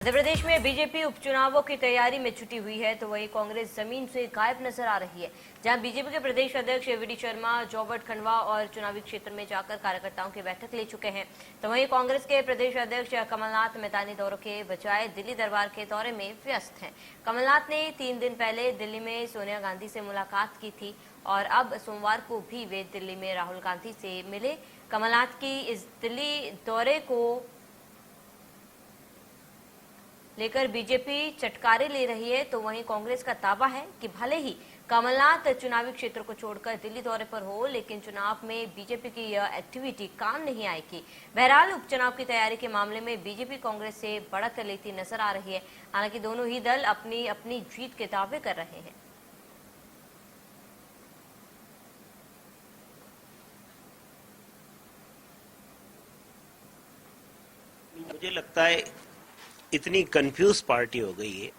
मध्य प्रदेश में बीजेपी उपचुनावों की तैयारी में जुटी हुई है, तो वहीं कांग्रेस जमीन से गायब नजर आ रही है। जहां बीजेपी के प्रदेश अध्यक्ष वी.डी. शर्मा जॉबर्ट खंडवा और चुनावी क्षेत्र में जाकर कार्यकर्ताओं की बैठक ले चुके हैं, तो वहीं कांग्रेस के प्रदेश अध्यक्ष कमलनाथ मैदानी दौरों के बजाय दिल्ली दरबार के दौरे में व्यस्त हैं। कमलनाथ ने 3 दिन पहले दिल्ली में सोनिया गांधी से मुलाकात की थी और अब सोमवार को भी वे दिल्ली में राहुल गांधी से मिले। कमलनाथ की इस दिल्ली दौरे को लेकर बीजेपी चटकारे ले रही है, तो वहीं कांग्रेस का दावा है कि भले ही कमलनाथ चुनावी क्षेत्र को छोड़कर दिल्ली दौरे पर हो, लेकिन चुनाव में बीजेपी की यह एक्टिविटी काम नहीं आएगी। बहरहाल उपचुनाव की तैयारी के मामले में बीजेपी कांग्रेस से बढ़त लेती नजर आ रही है। हालांकि दोनों ही दल अपनी अपनी जीत के दावे कर रहे हैं। मुझे लगता है इतनी कंफ्यूज पार्टी हो गई है।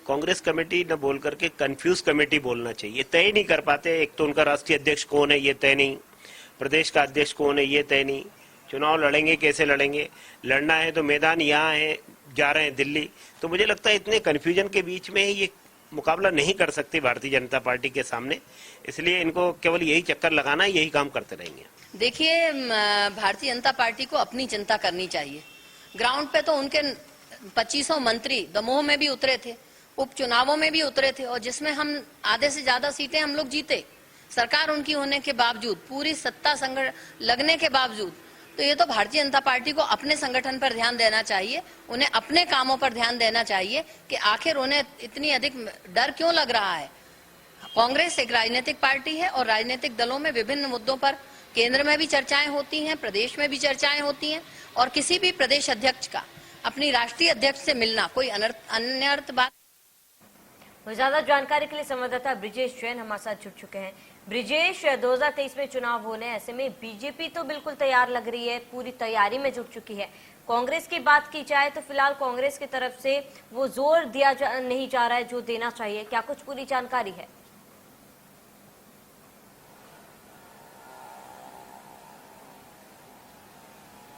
कांग्रेस कमेटी न बोल करके कंफ्यूज कमेटी बोलना चाहिए। तय नहीं कर पाते, एक तो उनका राष्ट्रीय अध्यक्ष कौन है ये तय नहीं, प्रदेश का अध्यक्ष कौन है ये तय नहीं, चुनाव लड़ेंगे कैसे लड़ेंगे, लड़ना है तो मैदान यहाँ है, जा रहे हैं दिल्ली। तो मुझे लगता है इतने कंफ्यूजन के बीच में ये मुकाबला नहीं कर सकती भारतीय जनता पार्टी के सामने, इसलिए इनको केवल यही चक्कर लगाना है, यही काम करते रहेंगे। देखिए, भारतीय जनता पार्टी को अपनी चिंता करनी चाहिए। ग्राउंड पे तो उनके 2500 मंत्री दमोह में भी उतरे थे, उपचुनावों में भी उतरे थे, और जिसमें हम आधे से ज्यादा सीटें हम लोग जीते, सरकार उनकी होने के बावजूद, पूरी सत्ता लगने के बावजूद। तो ये तो भारतीय जनता पार्टी को अपने संगठन पर ध्यान देना चाहिए, उन्हें अपने कामों पर ध्यान देना चाहिए कि आखिर उन्हें इतनी अधिक डर क्यों लग रहा है। कांग्रेस एक राजनीतिक पार्टी है और राजनीतिक दलों में विभिन्न मुद्दों पर केंद्र में भी चर्चाएं होती हैं, प्रदेश में भी चर्चाएं होती हैं, और किसी भी प्रदेश अध्यक्ष का अपनी राष्ट्रीय अध्यक्ष से मिलना कोई अनर्थ बात। ज्यादा जानकारी के लिए संवाददाता ब्रिजेश जैन हमारे साथ जुड़ चुके हैं। ब्रिजेश, 2023 में चुनाव होने, ऐसे में बीजेपी तो बिल्कुल तैयार लग रही है, पूरी तैयारी में जुट चुकी है। कांग्रेस की बात की जाए तो फिलहाल कांग्रेस की तरफ से वो जोर दिया नहीं जा रहा है जो देना चाहिए, क्या कुछ पूरी जानकारी है?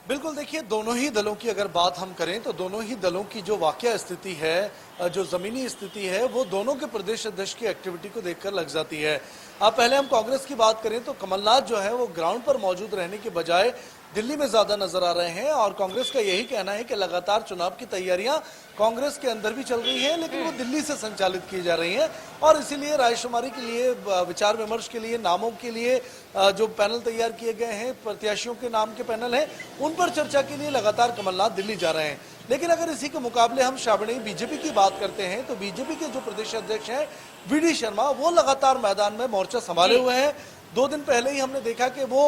बिल्कुल, देखिए, दोनों ही दलों की अगर बात हम करें तो दोनों ही दलों की जो वाकया स्थिति है, जो जमीनी स्थिति है, वो दोनों के प्रदेश अध्यक्ष की एक्टिविटी को देखकर लग जाती है। अब पहले हम कांग्रेस की बात करें तो कमलनाथ जो है वो ग्राउंड पर मौजूद रहने के बजाय दिल्ली में ज्यादा नजर आ रहे हैं, और कांग्रेस का यही कहना है कि लगातार चुनाव की तैयारियां कांग्रेस के अंदर भी चल रही है, लेकिन वो दिल्ली से संचालित की जा रही हैं, और इसीलिए रायशुमारी के लिए, विचार विमर्श के लिए, नामों के लिए जो पैनल तैयार किए गए हैं, प्रत्याशियों के नाम के पैनल हैं, उन पर चर्चा के लिए लगातार कमलनाथ दिल्ली जा रहे हैं। लेकिन अगर इसी के मुकाबले हम श्रावणी बीजेपी की बात करते हैं तो बीजेपी के जो प्रदेश अध्यक्ष हैं वी.डी. शर्मा, वो लगातार मैदान में मोर्चा संभाले हुए हैं। 2 दिन पहले ही हमने देखा कि वो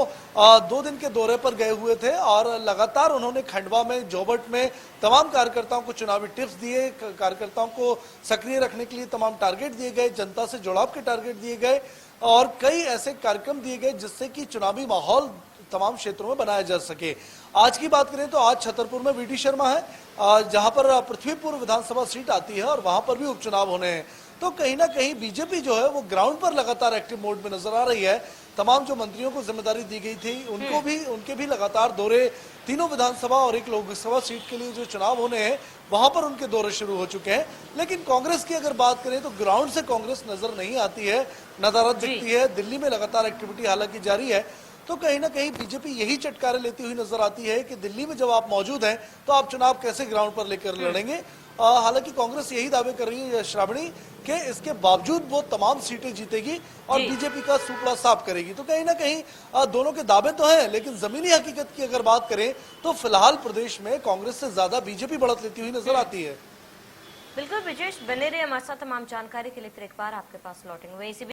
2 दिन के दौरे पर गए हुए थे, और लगातार उन्होंने खंडवा में, जॉबर्ट में तमाम कार्यकर्ताओं को चुनावी टिप्स दिए, कार्यकर्ताओं को सक्रिय रखने के लिए तमाम टारगेट दिए गए, जनता से जुड़ाव के टारगेट दिए गए, और कई ऐसे कार्यक्रम दिए गए जिससे कि चुनावी माहौल तमाम क्षेत्रों में बनाया जा सके। आज की बात करें तो आज छतरपुर में वी.डी. शर्मा है, जहां पर पृथ्वीपुर विधानसभा सीट आती है, और वहां पर भी उपचुनाव होने हैं। तो कहीं ना कहीं बीजेपी जो है वो ग्राउंड पर लगातार एक्टिव मोड में नजर आ रही है। तमाम जो मंत्रियों को जिम्मेदारी दी गई थी उनके भी लगातार दौरे, तीनों विधानसभा और एक लोकसभा सीट के लिए जो चुनाव होने हैं वहां पर उनके दौरे शुरू हो चुके हैं। लेकिन कांग्रेस की अगर बात करें तो ग्राउंड से कांग्रेस नजर नहीं आती है, नदारद दिखती है। दिल्ली में लगातार एक्टिविटी हालांकि जारी है, तो कहीं ना कहीं बीजेपी यही चटकारे लेती हुई नजर आती है कि दिल्ली में जब आप मौजूद हैं तो आप चुनाव कैसे ग्राउंड पर लेकर लड़ेंगे। हालांकि कांग्रेस यही दावे कर रही है श्रावणी कि इसके बावजूद वो तमाम सीटें जीतेगी और बीजेपी का सुपड़ा साफ करेगी। तो कहीं ना कहीं दोनों के दावे तो हैं, लेकिन जमीनी हकीकत की अगर बात करें तो फिलहाल प्रदेश में कांग्रेस से ज्यादा बीजेपी बढ़त लेती हुई नजर आती है। बिल्कुल ब्रिजेश, बने रहे हमारे साथ तमाम जानकारी के लिए। फिर एक बार आपके पास लौटेंगे।